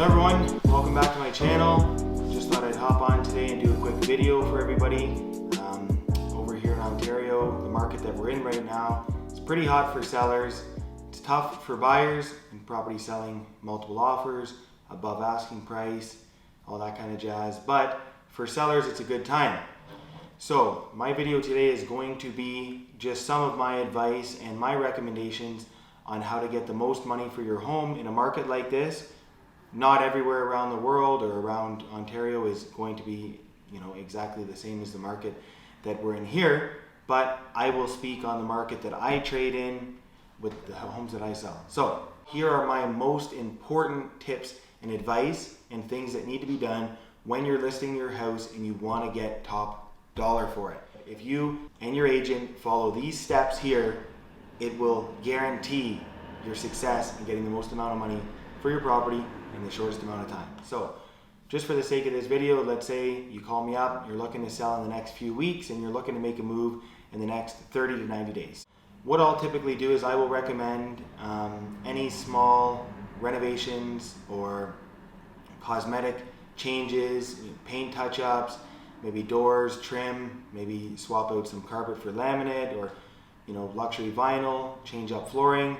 Hello everyone, welcome back to my channel. Just thought I'd hop on today and do a quick video for everybody. Over here in Ontario, the market that we're in right now, it's pretty hot for sellers. It's tough for buyers and property selling multiple offers, above asking price, all that kind of jazz. But for sellers, it's a good time. So my video today is going to be just some of my advice and my recommendations on how to get the most money for your home in a market like this. Not everywhere around the world or around Ontario is going to be, exactly the same as the market that we're in here, but I will speak on the market that I trade in with the homes that I sell. So here are my most important tips and advice and things that need to be done when you're listing your house and you want to get top dollar for it. If you and your agent follow these steps here, it will guarantee your success in getting the most amount of money for your property in the shortest amount of time. So just for the sake of this video, let's say you call me up, you're looking to sell in the next few weeks and you're looking to make a move in the next 30 to 90 days. What I'll typically do is I will recommend any small renovations or cosmetic changes, paint touch-ups, maybe doors, trim, maybe swap out some carpet for laminate or luxury vinyl, change up flooring.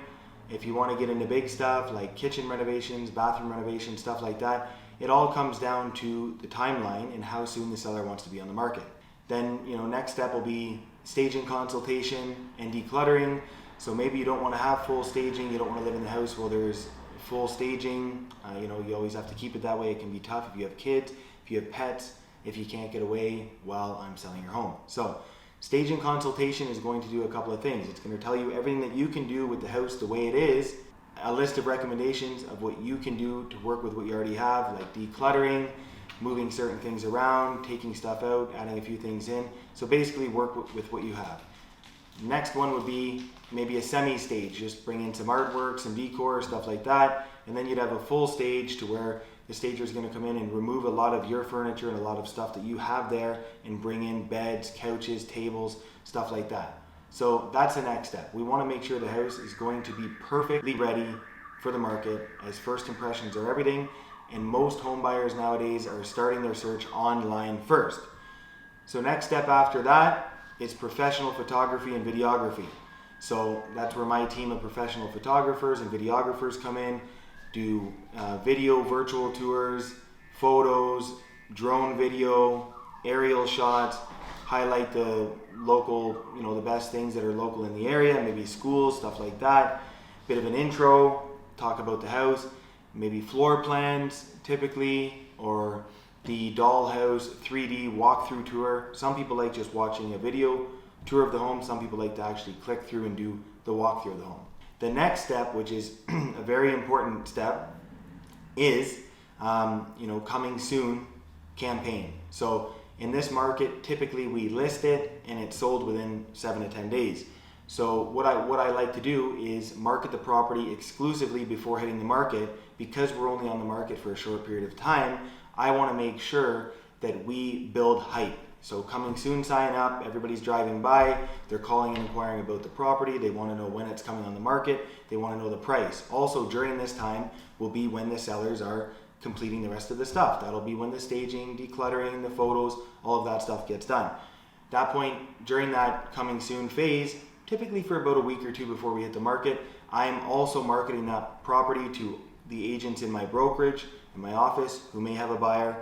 If you want to get into big stuff like kitchen renovations, bathroom renovations, stuff like that, it all comes down to the timeline and how soon the seller wants to be on the market. Then, next step will be staging consultation and decluttering. So maybe you don't want to have full staging, you don't want to live in the house while there's full staging. You always have to keep it that way. It can be tough if you have kids, if you have pets, if you can't get away while I'm selling your home. So staging consultation is going to do a couple of things. It's going to tell you everything that you can do with the house the way it is, a list of recommendations of what you can do to work with what you already have, like decluttering, moving certain things around, taking stuff out, adding a few things in. So basically work with what you have. Next one would be maybe a semi-stage, just bring in some artwork, some decor, stuff like that. And then you'd have a full stage to where the stager is going to come in and remove a lot of your furniture and a lot of stuff that you have there and bring in beds, couches, tables, stuff like that. So that's the next step. We want to make sure the house is going to be perfectly ready for the market, as first impressions are everything. And most home buyers nowadays are starting their search online first. So next step after that is professional photography and videography. So that's where my team of professional photographers and videographers come in, do video virtual tours, photos, drone video, aerial shots, highlight the local, the best things that are local in the area, maybe schools, stuff like that. Bit of an intro, talk about the house, maybe floor plans typically, or the dollhouse 3D walkthrough tour. Some people like just watching a video tour of the home. Some people like to actually click through and do the walkthrough of the home. The next step, which is a very important step, is coming soon campaign. So in this market, typically we list it and it's sold within 7 to 10 days. So what I like to do is market the property exclusively before hitting the market. Because we're only on the market for a short period of time, I want to make sure that we build hype. So coming soon sign up, everybody's driving by, they're calling and inquiring about the property, they want to know when it's coming on the market, they want to know the price. Also during this time will be when the sellers are completing the rest of the stuff. That'll be when the staging, decluttering, the photos, all of that stuff gets done. At that point, during that coming soon phase, typically for about a week or two before we hit the market, I'm also marketing that property to the agents in my brokerage, in my office, who may have a buyer,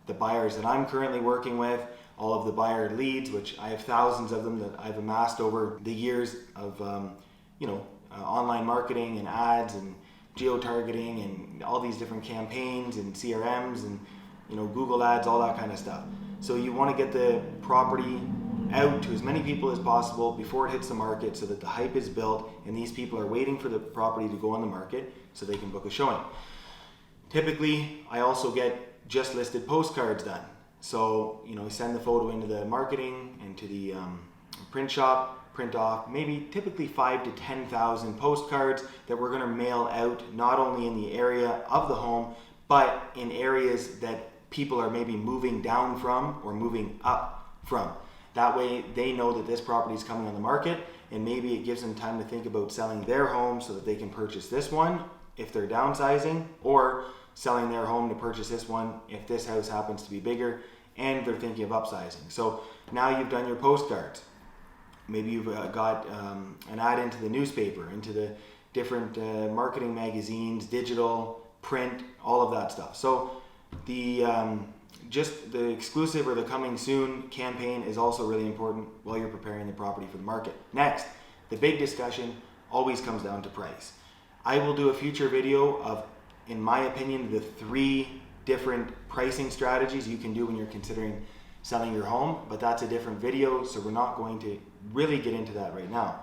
the buyers that I'm currently working with, all of the buyer leads, which I have thousands of them that I've amassed over the years of online marketing and ads and geo-targeting and all these different campaigns and CRMs and Google ads, all that kind of stuff. So you want to get the property out to as many people as possible before it hits the market so that the hype is built and these people are waiting for the property to go on the market so they can book a showing. Typically, I also get just listed postcards done. So, send the photo into the marketing, into the print shop, print off maybe typically 5,000 to 10,000 postcards that we're going to mail out not only in the area of the home, but in areas that people are maybe moving down from or moving up from. That way they know that this property is coming on the market, and maybe it gives them time to think about selling their home so that they can purchase this one if they're downsizing or selling their home to purchase this one if this house happens to be bigger and they're thinking of upsizing. So now you've done your postcards. Maybe you've got an ad into the newspaper, into the different marketing magazines, digital, print, all of that stuff. So the just the exclusive or the coming soon campaign is also really important while you're preparing the property for the market. Next, the big discussion always comes down to price. I will do a future video of, in my opinion, the 3 different pricing strategies you can do when you're considering selling your home, but that's a different video, so we're not going to really get into that right now.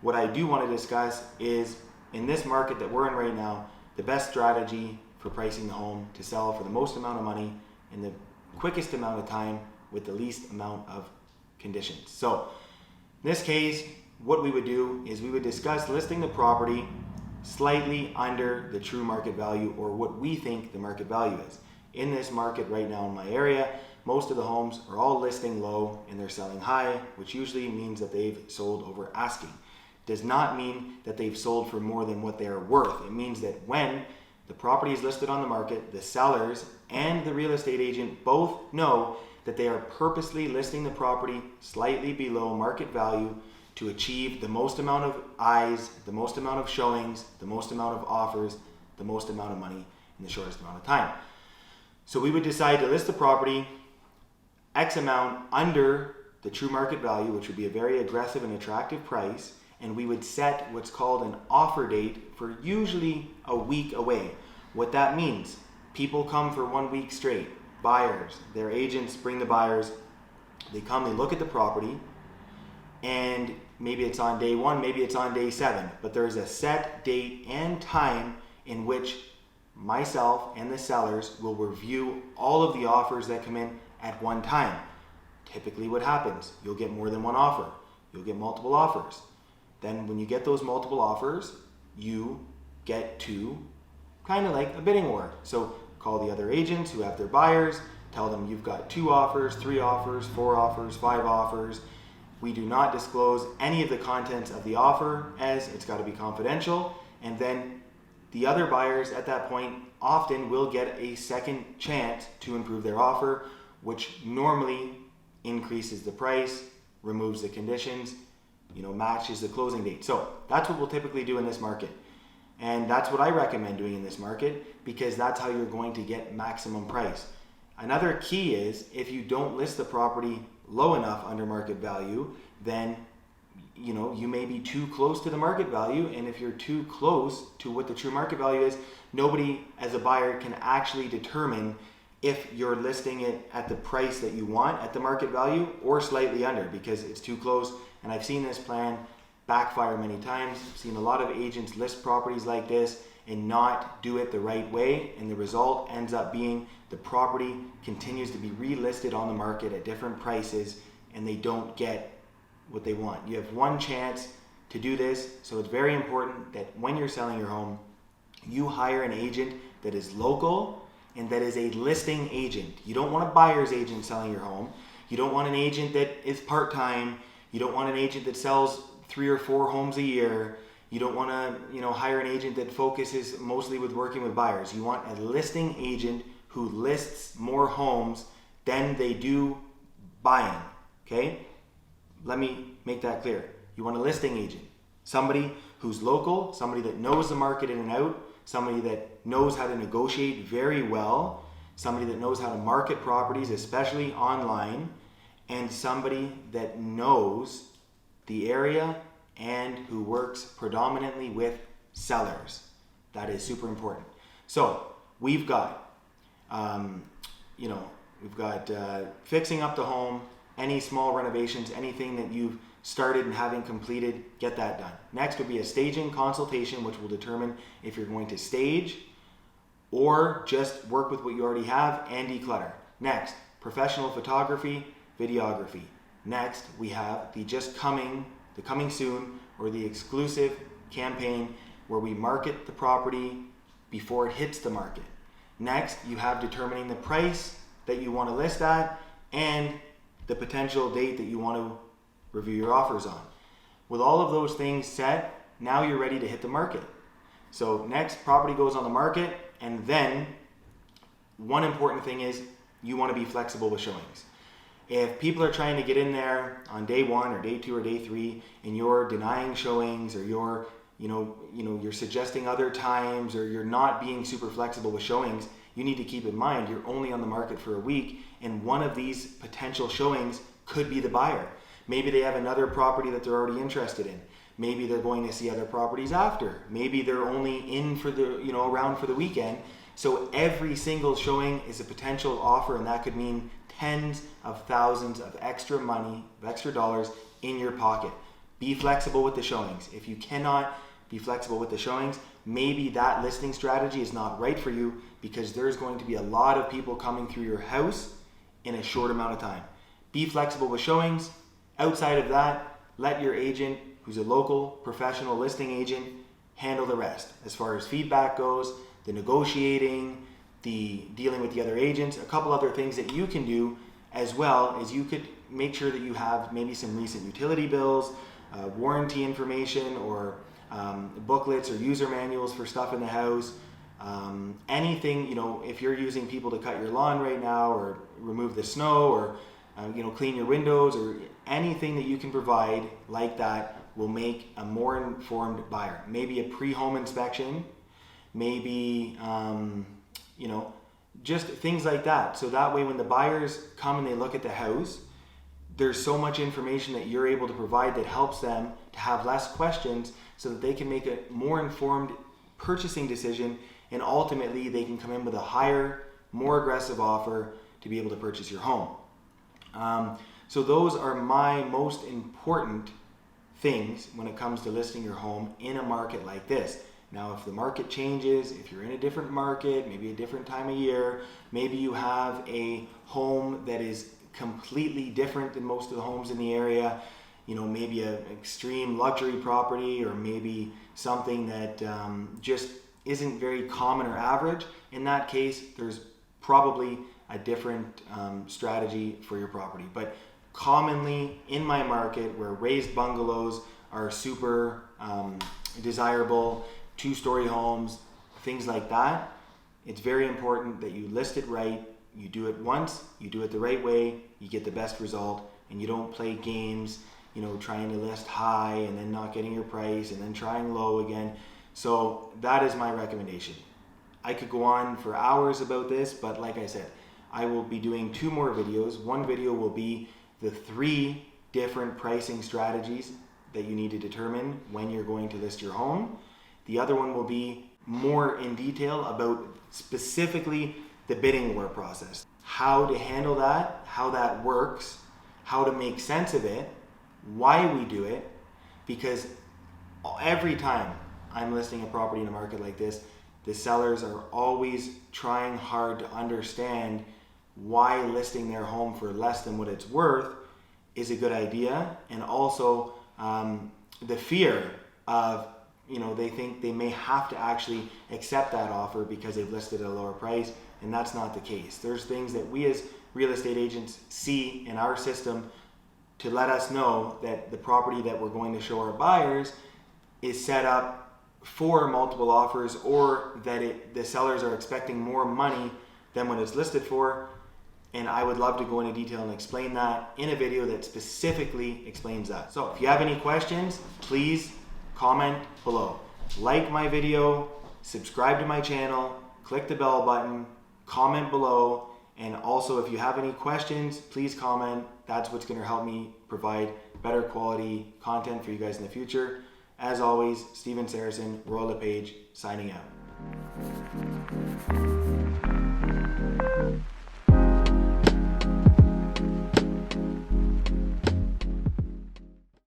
What I do want to discuss is, in this market that we're in right now, the best strategy for pricing the home to sell for the most amount of money in the quickest amount of time with the least amount of conditions. So in this case, what we would do is we would discuss listing the property slightly under the true market value, or what we think the market value is. In this market right now in my area, most of the homes are all listing low and they're selling high, which usually means that they've sold over asking. Does not mean that they've sold for more than what they are worth. It means that when the property is listed on the market, the sellers and the real estate agent both know that they are purposely listing the property slightly below market value to achieve the most amount of eyes, the most amount of showings, the most amount of offers, the most amount of money in the shortest amount of time. So we would decide to list the property X amount under the true market value, which would be a very aggressive and attractive price, and we would set what's called an offer date for usually a week away. What that means, people come for 1 week straight, buyers, their agents bring the buyers, they come, they look at the property, and maybe it's on day 1, maybe it's on day 7, but there's a set date and time in which myself and the sellers will review all of the offers that come in at one time. Typically what happens, you'll get more than one offer, you'll get multiple offers. Then when you get those multiple offers, you get to kind of like a bidding war. So call the other agents who have their buyers, tell them you've got 2 offers, 3 offers, 4 offers, 5 offers. We do not disclose any of the contents of the offer, as it's got to be confidential. And then the other buyers at that point often will get a second chance to improve their offer, which normally increases the price, removes the conditions, matches the closing date. So that's what we'll typically do in this market. And that's what I recommend doing in this market, because that's how you're going to get maximum price. Another key is, if you don't list the property low enough under market value, then you may be too close to the market value. And if you're too close to what the true market value is, nobody as a buyer can actually determine if you're listing it at the price that you want at the market value or slightly under, because it's too close. And I've seen this plan backfire many times. I've seen a lot of agents list properties like this and not do it the right way, and the result ends up being the property continues to be relisted on the market at different prices and they don't get what they want. You have one chance to do this, so it's very important that when you're selling your home, you hire an agent that is local and that is a listing agent. You don't want a buyer's agent selling your home. You don't want an agent that is part-time. You don't want an agent that sells 3 or 4 homes a year. You don't want to, hire an agent that focuses mostly with working with buyers. You want a listing agent who lists more homes than they do buying, okay? Let me make that clear. You want a listing agent, somebody who's local, somebody that knows the market in and out, somebody that knows how to negotiate very well, somebody that knows how to market properties, especially online, and somebody that knows the area and who works predominantly with sellers. That is super important. So we've got, fixing up the home, any small renovations, anything that you've started and haven't completed, get that done. Next would be a staging consultation, which will determine if you're going to stage or just work with what you already have and declutter. Next, professional photography, videography. Next, we have the coming soon, or the exclusive campaign where we market the property before it hits the market. Next, you have determining the price that you want to list at and the potential date that you want to review your offers on. With all of those things set, now you're ready to hit the market. So next, property goes on the market, and then one important thing is you want to be flexible with showings. If people are trying to get in there on day 1 or day 2 or day 3, and you're denying showings, or you're suggesting other times, or you're not being super flexible with showings, you need to keep in mind you're only on the market for a week, and one of these potential showings could be the buyer. Maybe they have another property that they're already interested in. Maybe they're going to see other properties after. Maybe they're only in for around for the weekend. So every single showing is a potential offer, and that could mean tens of thousands of extra money, of extra dollars in your pocket. Be flexible with the showings. If you cannot be flexible with the showings, maybe that listing strategy is not right for you, because there's going to be a lot of people coming through your house in a short amount of time. Be flexible with showings. Outside of that, let your agent, who's a local professional listing agent, handle the rest. As far as feedback goes, the negotiating, the dealing with the other agents, a couple other things that you can do as well is you could make sure that you have maybe some recent utility bills, warranty information, or booklets or user manuals for stuff in the house. Anything, if you're using people to cut your lawn right now, or remove the snow, or clean your windows, or anything that you can provide like that will make a more informed buyer. Maybe a pre-home inspection, maybe just things like that. So that way when the buyers come and they look at the house, there's so much information that you're able to provide that helps them to have less questions, so that they can make a more informed purchasing decision, and ultimately they can come in with a higher, more aggressive offer to be able to purchase your home. So those are my most important things when it comes to listing your home in a market like this. Now, if the market changes, if you're in a different market, maybe a different time of year, maybe you have a home that is completely different than most of the homes in the area, maybe an extreme luxury property, or maybe something that just isn't very common or average, in that case, there's probably a different strategy for your property. But commonly in my market, where raised bungalows are super desirable, 2-story homes, things like that, it's very important that you list it right. You do it once, you do it the right way, you get the best result, and you don't play games, trying to list high and then not getting your price and then trying low again. So that is my recommendation. I could go on for hours about this, but like I said, I will be doing 2 more videos. One video will be the 3 different pricing strategies that you need to determine when you're going to list your home. The other one will be more in detail about specifically the bidding war process, how to handle that, how that works, how to make sense of it, why we do it, because every time I'm listing a property in a market like this, the sellers are always trying hard to understand why listing their home for less than what it's worth is a good idea, and also the fear of, they think they may have to actually accept that offer because they've listed at a lower price, and that's not the case. There's things that we as real estate agents see in our system to let us know that the property that we're going to show our buyers is set up for multiple offers, or that the sellers are expecting more money than what it's listed for. And I would love to go into detail and explain that in a video that specifically explains that. So if you have any questions, please comment below. Like my video, subscribe to my channel, click the bell button, comment below, and also if you have any questions, please comment. That's what's going to help me provide better quality content for you guys in the future. As always, Steven Saracen, Royal LePage, signing out.